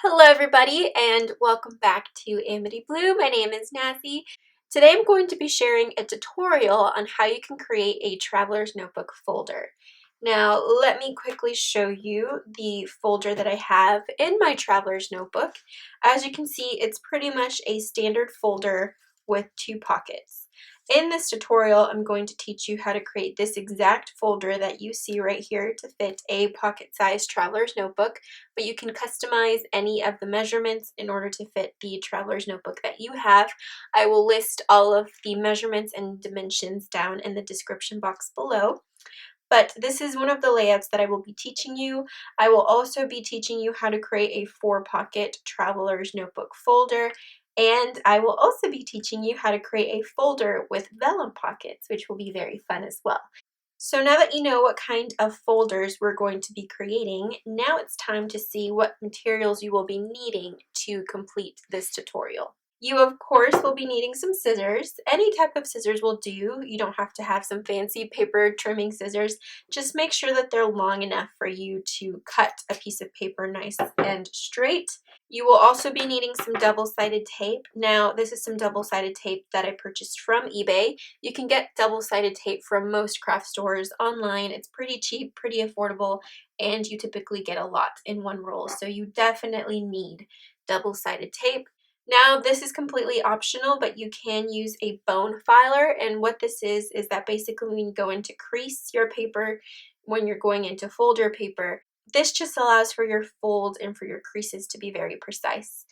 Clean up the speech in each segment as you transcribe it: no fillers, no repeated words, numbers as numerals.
Hello everybody and welcome back to Amity Blue. My name is Nazy. Today I'm going to be sharing a tutorial on how you can create a traveler's notebook folder. Now let me quickly show you the folder that I have in my traveler's notebook. As you can see, it's pretty much a standard folder with two pockets. In this tutorial, I'm going to teach you how to create this exact folder that you see right here to fit a pocket-sized traveler's notebook, but you can customize any of the measurements in order to fit the traveler's notebook that you have. I will list all of the measurements and dimensions down in the description box below. But this is one of the layouts that I will be teaching you. I will also be teaching you how to create a 4-pocket traveler's notebook folder, and I will also be teaching you how to create a folder with vellum pockets, which will be very fun as well. So now that you know what kind of folders we're going to be creating, now it's time to see what materials you will be needing to complete this tutorial. You of course will be needing some scissors. Any type of scissors will do. You don't have to have some fancy paper trimming scissors. Just make sure that they're long enough for you to cut a piece of paper nice and straight. You will also be needing some double-sided tape. Now this is some double-sided tape that I purchased from eBay. You can get double-sided tape from most craft stores online. It's pretty cheap, pretty affordable, and you typically get a lot in one roll. So you definitely need double-sided tape. Now this is completely optional, but you can use a bone filer, and what this is that basically when you go into crease your paper, when you're going into fold your paper, this just allows for your folds and for your creases to be very precise.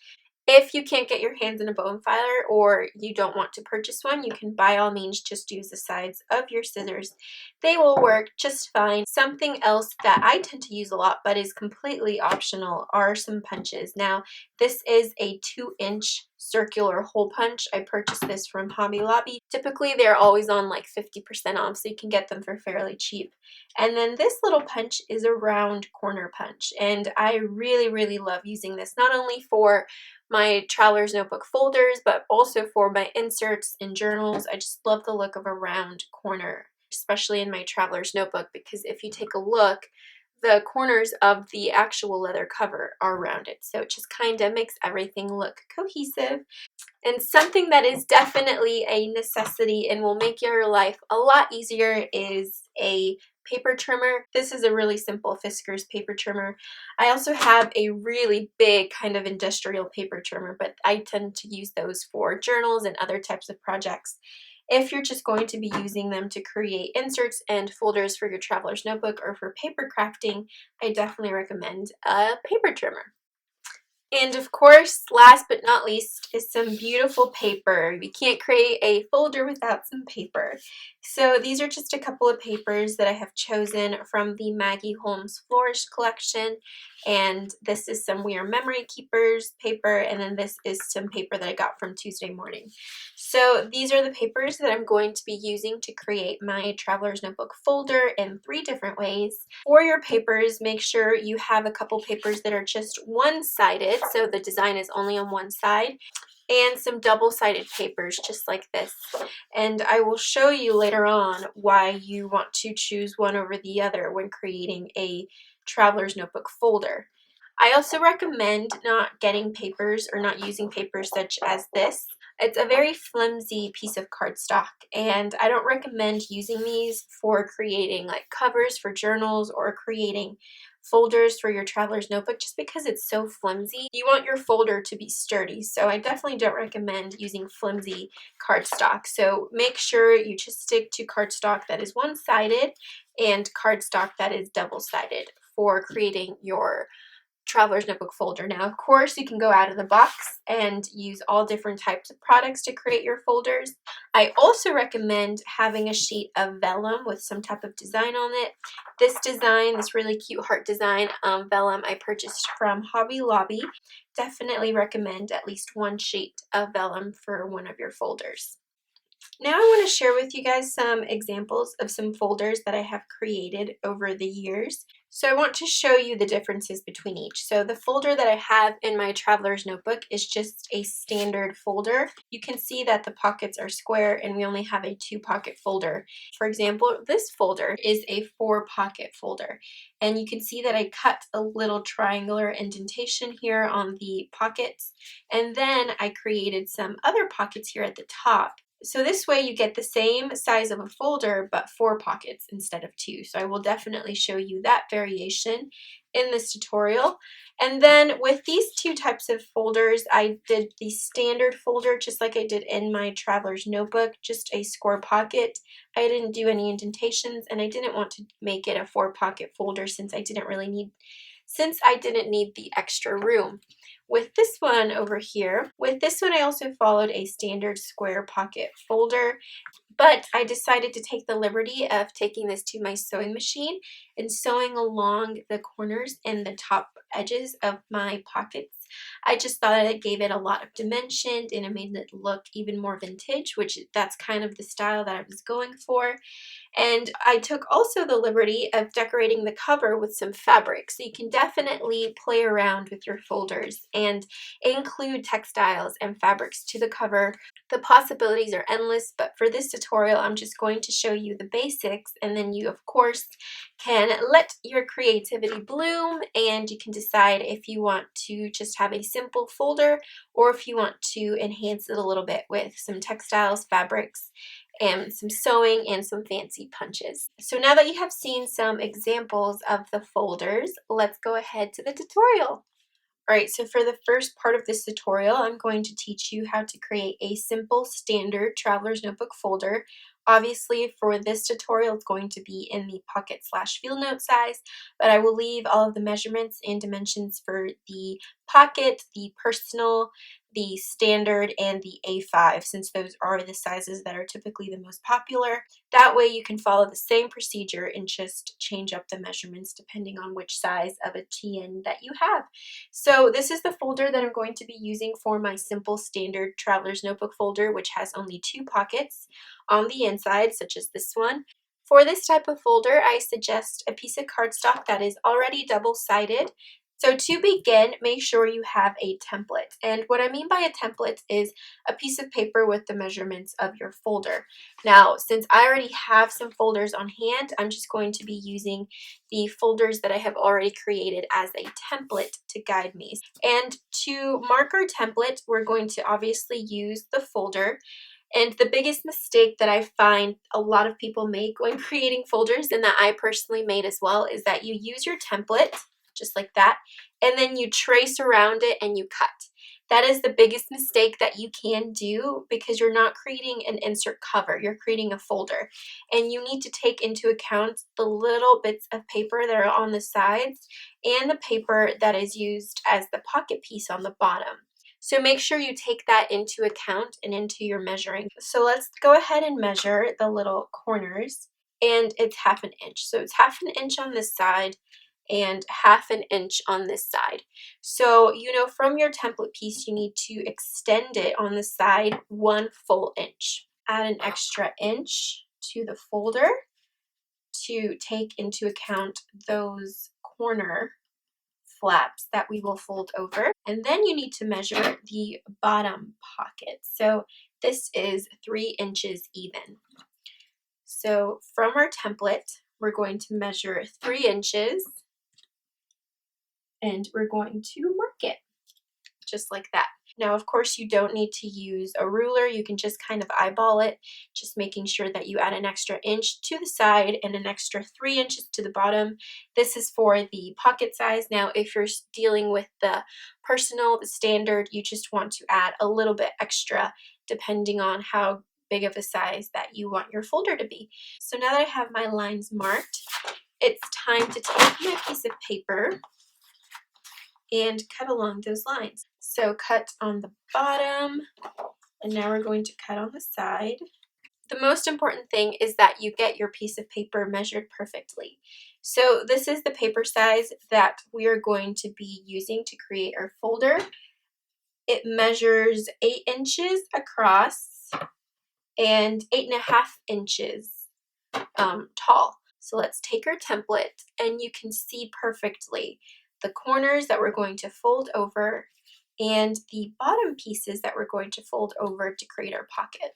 If you can't get your hands on a bone filer or you don't want to purchase one, you can by all means just use the sides of your scissors. They will work just fine. Something else that I tend to use a lot but is completely optional are some punches. Now this is a 2-inch circular hole punch. I purchased this from Hobby Lobby. Typically they're always on like 50% off, so you can get them for fairly cheap. And then this little punch is a round corner punch, and I really love using this, not only for my traveler's notebook folders, but also for my inserts in journals. I just love the look of a round corner, especially in my traveler's notebook, because if you take a look, the corners of the actual leather cover are rounded, so it just kind of makes everything look cohesive. And something that is definitely a necessity and will make your life a lot easier is a paper trimmer. This is a really simple Fiskars paper trimmer. I also have a really big kind of industrial paper trimmer, but I tend to use those for journals and other types of projects. If you're just going to be using them to create inserts and folders for your traveler's notebook or for paper crafting, I definitely recommend a paper trimmer. And of course, last but not least, is some beautiful paper. You can't create a folder without some paper. So these are just a couple of papers that I have chosen from the Maggie Holmes Flourish collection. And this is some We Are Memory Keepers paper, and then this is some paper that I got from Tuesday Morning. So these are the papers that I'm going to be using to create my traveler's notebook folder in 3 different ways. For your papers, make sure you have a couple papers that are just one-sided, so the design is only on one side, and some double-sided papers just like this. And I will show you later on why you want to choose one over the other when creating a traveler's notebook folder. I also recommend not getting papers or not using papers such as this. It's a very flimsy piece of cardstock, and I don't recommend using these for creating like covers for journals or creating folders for your traveler's notebook, just because it's so flimsy. You want your folder to be sturdy, so I definitely don't recommend using flimsy cardstock. So make sure you just stick to cardstock that is one-sided and cardstock that is double-sided for creating your traveler's notebook folder. Now, of course, you can go out of the box and use all different types of products to create your folders. I also recommend having a sheet of vellum with some type of design on it. This design, this really cute heart design vellum, I purchased from Hobby Lobby. Definitely recommend at least 1 sheet of vellum for one of your folders. Now I want to share with you guys some examples of some folders that I have created over the years. So I want to show you the differences between each. So the folder that I have in my traveler's notebook is just a standard folder. You can see that the pockets are square and we only have a 2-pocket folder. For example, this folder is a 4-pocket folder. And you can see that I cut a little triangular indentation here on the pockets. And then I created some other pockets here at the top. So this way you get the same size of a folder, but 4 pockets instead of 2. So I will definitely show you that variation in this tutorial. And then with these 2 types of folders, I did the standard folder just like I did in my traveler's notebook, just a square pocket. I didn't do any indentations and I didn't want to make it a 4-pocket folder since I didn't need the extra room. With this one over here, I also followed a standard square pocket folder, but I decided to take the liberty of taking this to my sewing machine and sewing along the corners and the top edges of my pockets. I just thought it gave it a lot of dimension and it made it look even more vintage, which that's kind of the style that I was going for. And I took also the liberty of decorating the cover with some fabric. So you can definitely play around with your folders and include textiles and fabrics to the cover. The possibilities are endless, but for this tutorial, I'm just going to show you the basics, and then you, of course, can let your creativity bloom, and you can decide if you want to just have a simple folder or if you want to enhance it a little bit with some textiles, fabrics, and some sewing and some fancy punches. So now that you have seen some examples of the folders, let's go ahead to the tutorial. Alright, so for the first part of this tutorial, I'm going to teach you how to create a simple standard traveler's notebook folder. Obviously, for this tutorial, it's going to be in the pocket/field note size, but I will leave all of the measurements and dimensions for the pocket, the personal, the standard, and the A5, since those are the sizes that are typically the most popular. That way you can follow the same procedure and just change up the measurements depending on which size of a TN that you have. So this is the folder that I'm going to be using for my simple standard traveler's notebook folder, which has only 2 pockets on the inside, such as this one. For this type of folder, I suggest a piece of cardstock that is already double-sided. So to begin, make sure you have a template. And what I mean by a template is a piece of paper with the measurements of your folder. Now, since I already have some folders on hand, I'm just going to be using the folders that I have already created as a template to guide me. And to mark our template, we're going to obviously use the folder. And the biggest mistake that I find a lot of people make when creating folders, and that I personally made as well, is that you use your template, just like that, and then you trace around it and you cut. That is the biggest mistake that you can do because you're not creating an insert cover, you're creating a folder. And you need to take into account the little bits of paper that are on the sides and the paper that is used as the pocket piece on the bottom. So make sure you take that into account and into your measuring. So let's go ahead and measure the little corners, and it's 1/2 inch. So it's 1/2 inch on this side and 1/2 inch on this side. So, you know, from your template piece, you need to extend it on the side 1 full inch. Add an extra inch to the folder to take into account those corner flaps that we will fold over. And then you need to measure the bottom pocket. So this is 3 inches even. So from our template, we're going to measure 3 inches and we're going to mark it just like that. Now, of course, you don't need to use a ruler. You can just kind of eyeball it, just making sure that you add an extra inch to the side and an extra 3 inches to the bottom. This is for the pocket size. Now, if you're dealing with the personal, the standard, you just want to add a little bit extra depending on how big of a size that you want your folder to be. So now that I have my lines marked, it's time to take my piece of paper and cut along those lines. So cut on the bottom, and now we're going to cut on the side. The most important thing is that you get your piece of paper measured perfectly. So this is the paper size that we are going to be using to create our folder. It measures 8 inches across and 8.5 inches tall. So let's take our template, and you can see perfectly the corners that we're going to fold over and the bottom pieces that we're going to fold over to create our pocket.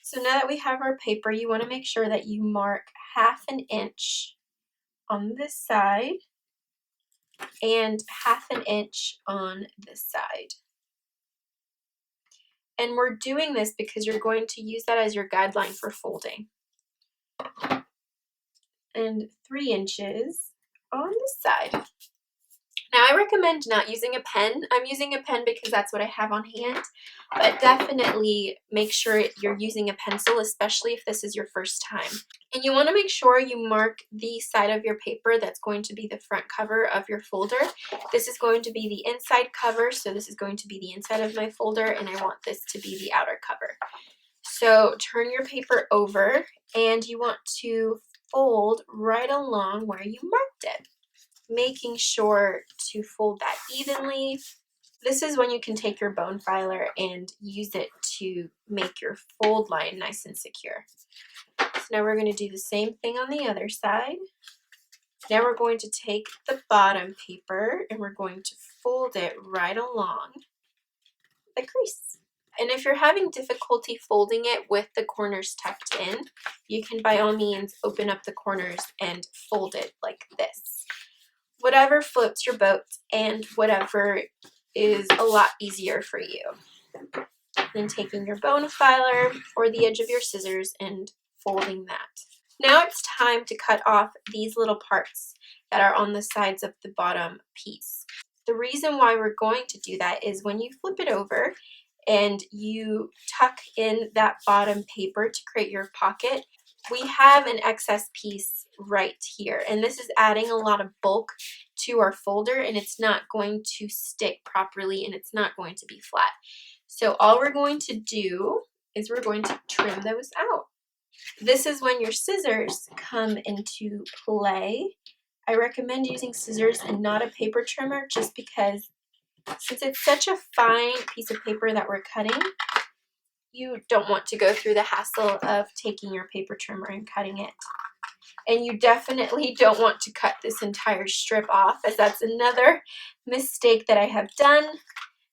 So now that we have our paper, you want to make sure that you mark 1/2 inch on this side and 1/2 inch on this side. And we're doing this because you're going to use that as your guideline for folding. And 3 inches on this side. Now, I recommend not using a pen. I'm using a pen because that's what I have on hand, but definitely make sure you're using a pencil, especially if this is your first time. And you want to make sure you mark the side of your paper that's going to be the front cover of your folder. This is going to be the inside cover, so this is going to be the inside of my folder, and I want this to be the outer cover. So turn your paper over, and you want to fold right along where you marked it, making sure to fold that evenly. This is when you can take your bone filer and use it to make your fold line nice and secure. So now we're going to do the same thing on the other side. Now we're going to take the bottom paper and we're going to fold it right along the crease. And if you're having difficulty folding it with the corners tucked in, you can by all means open up the corners and fold it like this. Whatever floats your boat and whatever is a lot easier for you. Then taking your bone filer or the edge of your scissors and folding that. Now it's time to cut off these little parts that are on the sides of the bottom piece. The reason why we're going to do that is when you flip it over and you tuck in that bottom paper to create your pocket, we have an excess piece right here, and this is adding a lot of bulk to our folder, and it's not going to stick properly and it's not going to be flat. So all we're going to do is we're going to trim those out. This is when your scissors come into play. I recommend using scissors and not a paper trimmer, just because since it's such a fine piece of paper that we're cutting, you don't want to go through the hassle of taking your paper trimmer and cutting it. And you definitely don't want to cut this entire strip off, as that's another mistake that I have done,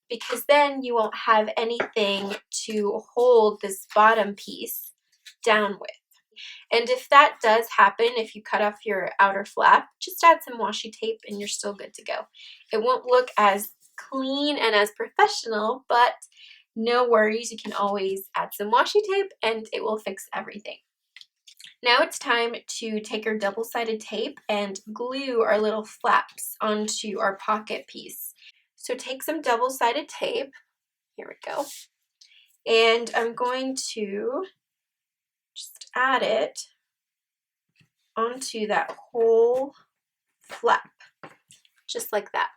because then you won't have anything to hold this bottom piece down with. And if that does happen, if you cut off your outer flap, just add some washi tape and you're still good to go. It won't look as clean and as professional, but no worries, you can always add some washi tape and it will fix everything. Now it's time to take our double-sided tape and glue our little flaps onto our pocket piece. So take some double-sided tape, here we go, and I'm going to just add it onto that whole flap, just like that.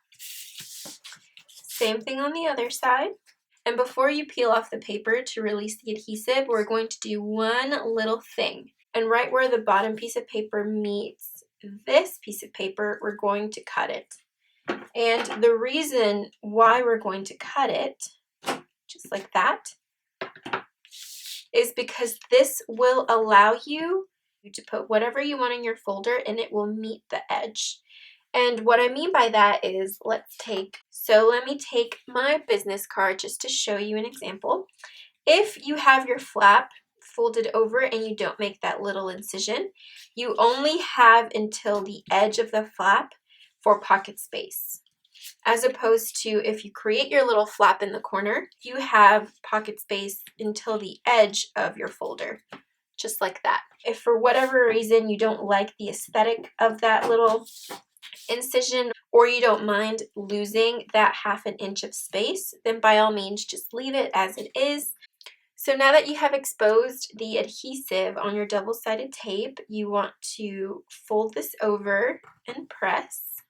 Same thing on the other side. And before you peel off the paper to release the adhesive, we're going to do one little thing. And right where the bottom piece of paper meets this piece of paper, we're going to cut it. And the reason why we're going to cut it, just like that, is because this will allow you to put whatever you want in your folder and it will meet the edge. And what I mean by that is, let me take my business card just to show you an example. If you have your flap folded over and you don't make that little incision, you only have until the edge of the flap for pocket space. As opposed to if you create your little flap in the corner, you have pocket space until the edge of your folder, just like that. If for whatever reason you don't like the aesthetic of that little incision, or you don't mind losing that 1/2 inch of space, then by all means just leave it as it is. So now that you have exposed the adhesive on your double-sided tape, you want to fold this over and press.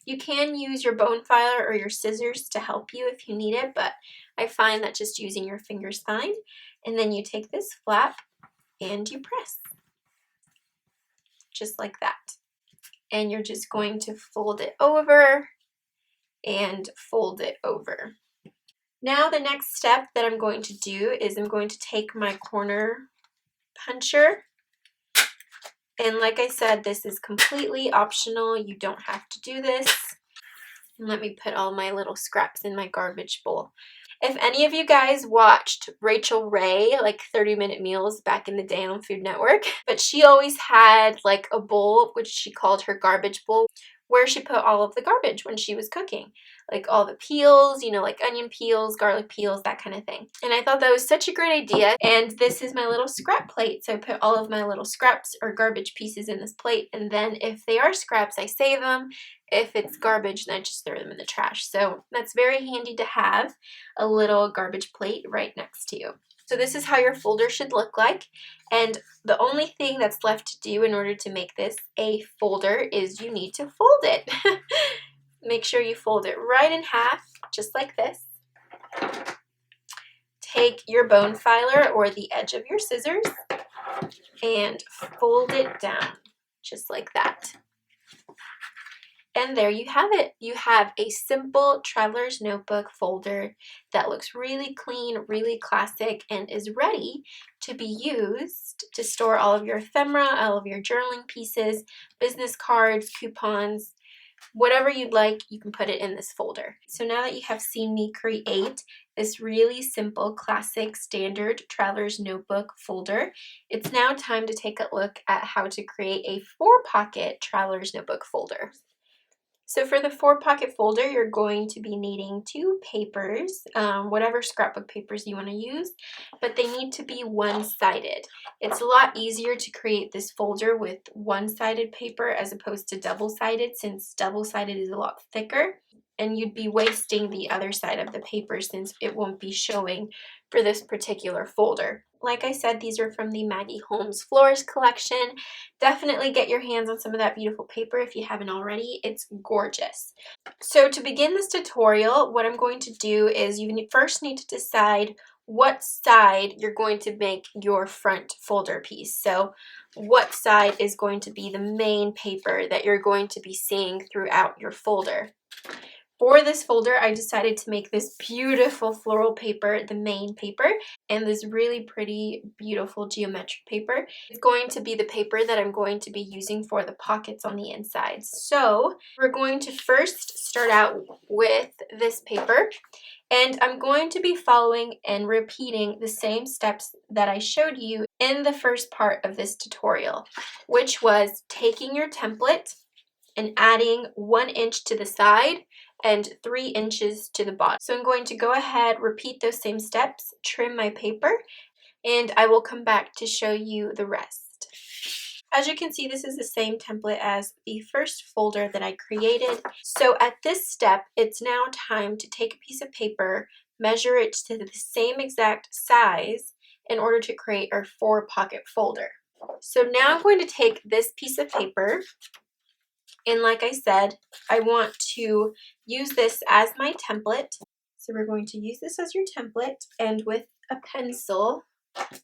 You can use your bone filer or your scissors to help you if you need it, but I find that just using your fingers fine. And then you take this flap and you press, just like that. And you're just going to fold it over and fold it over. Now the next step that I'm going to do is I'm going to take my corner puncher, and like I said, this is completely optional. You don't have to do this. And let me put all my little scraps in my garbage bowl. If any of you guys watched Rachel Ray, like 30-Minute Meals back in the day on Food Network, but she always had like a bowl, which she called her garbage bowl, where she put all of the garbage when she was cooking. Like all the peels, you know, like onion peels, garlic peels, that kind of thing. And I thought that was such a great idea. And this is my little scrap plate. So I put all of my little scraps or garbage pieces in this plate. And then if they are scraps, I save them. If it's garbage, then I just throw them in the trash. So that's very handy to have a little garbage plate right next to you. So this is how your folder should look like. And the only thing that's left to do in order to make this a folder is you need to fold it. Make sure you fold it right in half, just like this. Take your bone filer or the edge of your scissors and fold it down, just like that. And there you have it. You have a simple traveler's notebook folder that looks really clean, really classic, and is ready to be used to store all of your ephemera, all of your journaling pieces, business cards, coupons, whatever you'd like, you can put it in this folder. So now that you have seen me create this really simple, classic, standard traveler's notebook folder, it's now time to take a look at how to create a 4-pocket traveler's notebook folder. So for the 4-pocket folder, you're going to be needing 2 papers, whatever scrapbook papers you want to use, but they need to be one-sided. It's a lot easier to create this folder with one-sided paper as opposed to double-sided, since double-sided is a lot thicker, and you'd be wasting the other side of the paper since it won't be showing for this particular folder. Like I said, these are from the Maggie Holmes Floors collection. Definitely get your hands on some of that beautiful paper if you haven't already. It's gorgeous. So to begin this tutorial, what I'm going to do is you first need to decide what side you're going to make your front folder piece. So what side is going to be the main paper that you're going to be seeing throughout your folder. For this folder, I decided to make this beautiful floral paper the main paper, and this really pretty, beautiful geometric paper. It's going to be the paper that I'm going to be using for the pockets on the inside. So we're going to first start out with this paper, and I'm going to be following and repeating the same steps that I showed you in the first part of this tutorial, which was taking your template and adding 1 inch to the side and 3 inches to the bottom. So I'm going to go ahead, repeat those same steps, trim my paper, and I will come back to show you the rest. As you can see, this is the same template as the first folder that I created. So at this step, it's now time to take a piece of paper, measure it to the same exact size in order to create our 4-pocket folder. So now I'm going to take this piece of paper, and like I said, I want to use this as my template. So we're going to use this as your template, and with a pencil,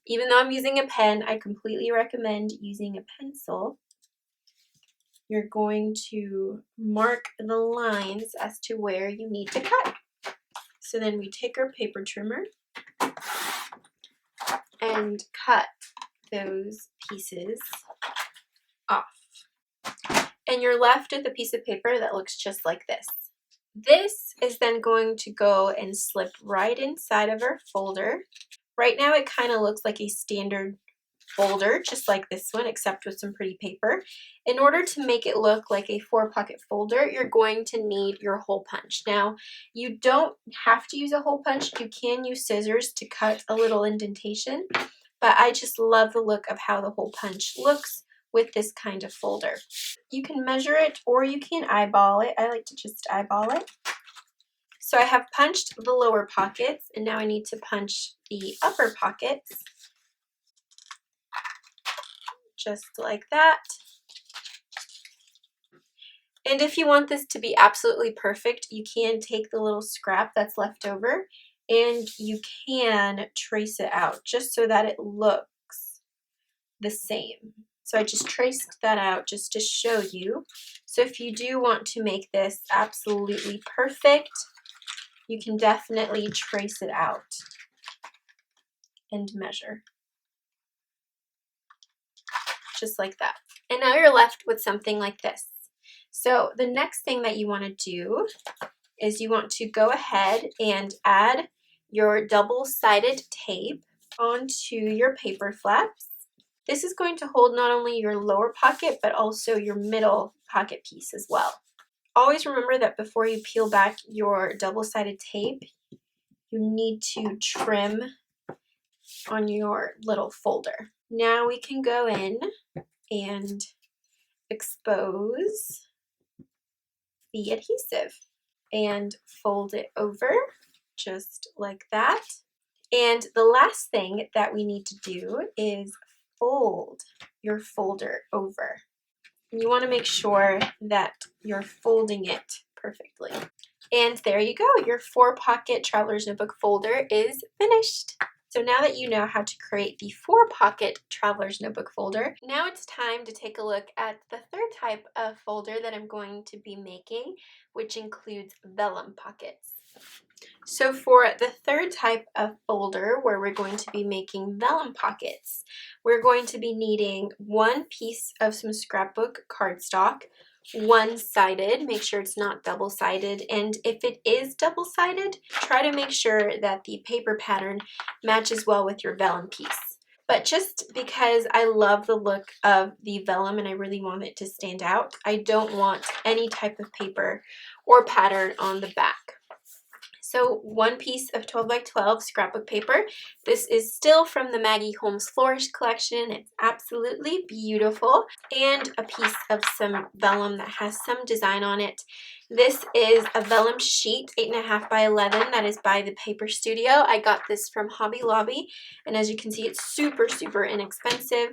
even though I'm using a pen, I completely recommend using a pencil. You're going to mark the lines as to where you need to cut. So then we take our paper trimmer and cut those pieces off. And you're left with a piece of paper that looks just like this. This is then going to go and slip right inside of our folder. Right now it kind of looks like a standard folder, just like this one, except with some pretty paper. In order to make it look like a 4-pocket folder, you're going to need your hole punch. Now, you don't have to use a hole punch. You can use scissors to cut a little indentation, but I just love the look of how the hole punch looks with this kind of folder. You can measure it or you can eyeball it. I like to just eyeball it. So I have punched the lower pockets, and now I need to punch the upper pockets, just like that. And if you want this to be absolutely perfect, you can take the little scrap that's left over and you can trace it out just so that it looks the same. So I just traced that out just to show you. So if you do want to make this absolutely perfect, you can definitely trace it out and measure. Just like that. And now you're left with something like this. So the next thing that you want to do is you want to go ahead and add your double-sided tape onto your paper flaps. This is going to hold not only your lower pocket, but also your middle pocket piece as well. Always remember that before you peel back your double-sided tape, you need to trim on your little folder. Now we can go in and expose the adhesive and fold it over just like that. And the last thing that we need to do is fold your folder over. You want to make sure that you're folding it perfectly. And there you go, your 4-pocket traveler's notebook folder is finished. So now that you know how to create the 4-pocket traveler's notebook folder, now it's time to take a look at the third type of folder that I'm going to be making, which includes vellum pockets. So for the third type of folder where we're going to be making vellum pockets, we're going to be needing 1 piece of some scrapbook cardstock, one-sided, make sure it's not double-sided, and if it is double-sided, try to make sure that the paper pattern matches well with your vellum piece. But just because I love the look of the vellum and I really want it to stand out, I don't want any type of paper or pattern on the back. So 1 piece of 12 by 12 scrapbook paper. This is still from the Maggie Holmes Flourish collection. It's absolutely beautiful. And a piece of some vellum that has some design on it. This is a vellum sheet, 8.5 by 11. That is by the Paper Studio. I got this from Hobby Lobby. And as you can see, it's super, super inexpensive.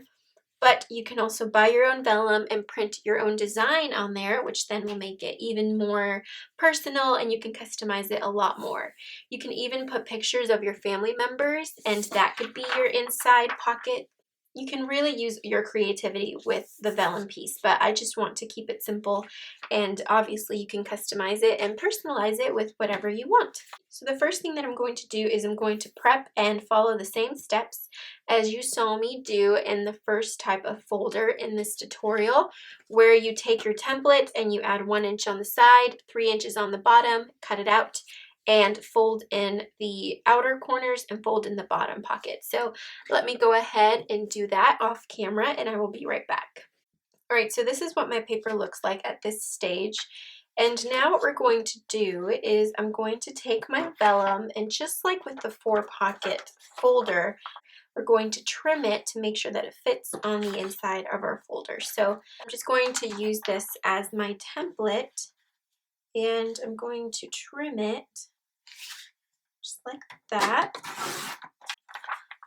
But you can also buy your own vellum and print your own design on there, which then will make it even more personal and you can customize it a lot more. You can even put pictures of your family members and that could be your inside pocket. You can really use your creativity with the vellum piece, but I just want to keep it simple and obviously you can customize it and personalize it with whatever you want. So the first thing that I'm going to do is I'm going to prep and follow the same steps as you saw me do in the first type of folder in this tutorial, where you take your template and you add 1 inch on the side, 3 inches on the bottom, cut it out, and fold in the outer corners and fold in the bottom pocket. So let me go ahead and do that off camera and I will be right back. All right, so this is what my paper looks like at this stage. And now what we're going to do is I'm going to take my vellum and just like with the 4-pocket folder, we're going to trim it to make sure that it fits on the inside of our folder. So I'm just going to use this as my template and I'm going to trim it just like that.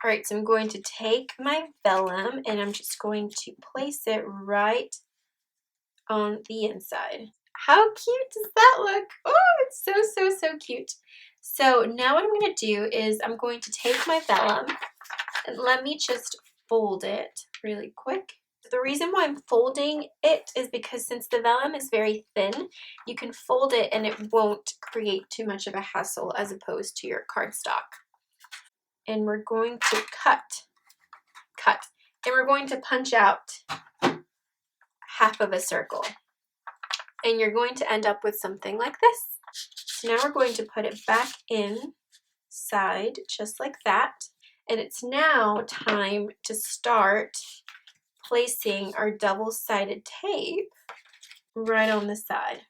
All right, so I'm going to take my vellum and I'm just going to place it right on the inside. How cute does that look? Oh, it's so, so, so cute. So now what I'm going to do is I'm going to take my vellum and let me just fold it really quick. The reason why I'm folding it is because since the vellum is very thin, you can fold it and it won't create too much of a hassle as opposed to your cardstock. And we're going to cut, and we're going to punch out half of a circle. And you're going to end up with something like this. So now we're going to put it back inside just like that. And it's now time to start placing our double-sided tape right on the side.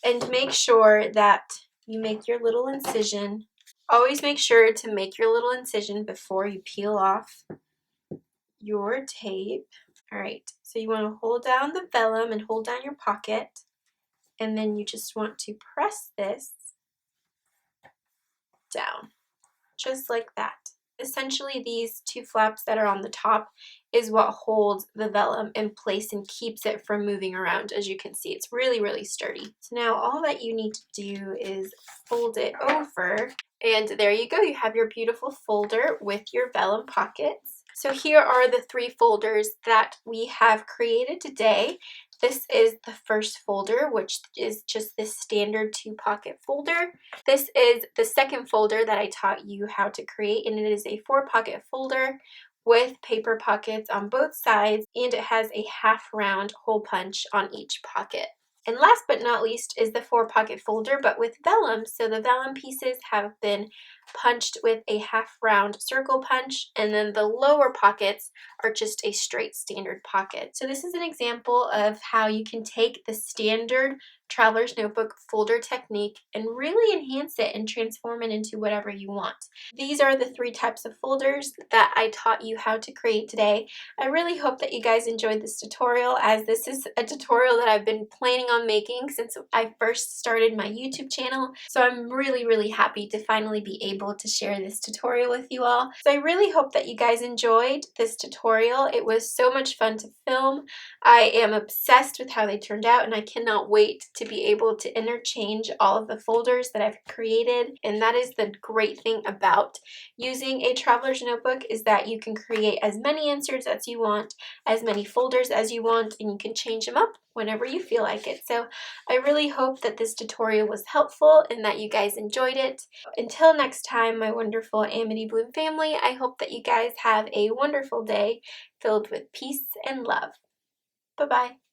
And make sure that you make your little incision. Always make sure to make your little incision before you peel off your tape. All right, so you want to hold down the vellum and hold down your pocket. And then you just want to press this down, just like that. Essentially, these 2 flaps that are on the top is what holds the vellum in place and keeps it from moving around. As you can see, it's really, really sturdy. So now all that you need to do is fold it over, and there you go. You have your beautiful folder with your vellum pockets. So here are the 3 folders that we have created today. This is the first folder, which is just this standard 2-pocket folder. This is the second folder that I taught you how to create, and it is a 4-pocket folder with paper pockets on both sides, and it has a half round hole punch on each pocket. And last but not least is the 4-pocket folder, but with vellum. So the vellum pieces have been punched with a half round circle punch, and then the lower pockets are just a straight standard pocket. So this is an example of how you can take the standard traveler's notebook folder technique and really enhance it and transform it into whatever you want. These are the 3 types of folders that I taught you how to create today. I really hope that you guys enjoyed this tutorial, as this is a tutorial that I've been planning on making since I first started my YouTube channel. So I'm really happy to finally be able to share this tutorial with you all. So I really hope that you guys enjoyed this tutorial. It was so much fun to film. I am obsessed with how they turned out, and I cannot wait to be able to interchange all of the folders that I've created. And that is the great thing about using a traveler's notebook, is that you can create as many inserts as you want, as many folders as you want, and you can change them up whenever you feel like it. So I really hope that this tutorial was helpful and that you guys enjoyed it. Until next time, my wonderful Amity Bloom family, I hope that you guys have a wonderful day filled with peace and love. Bye-bye.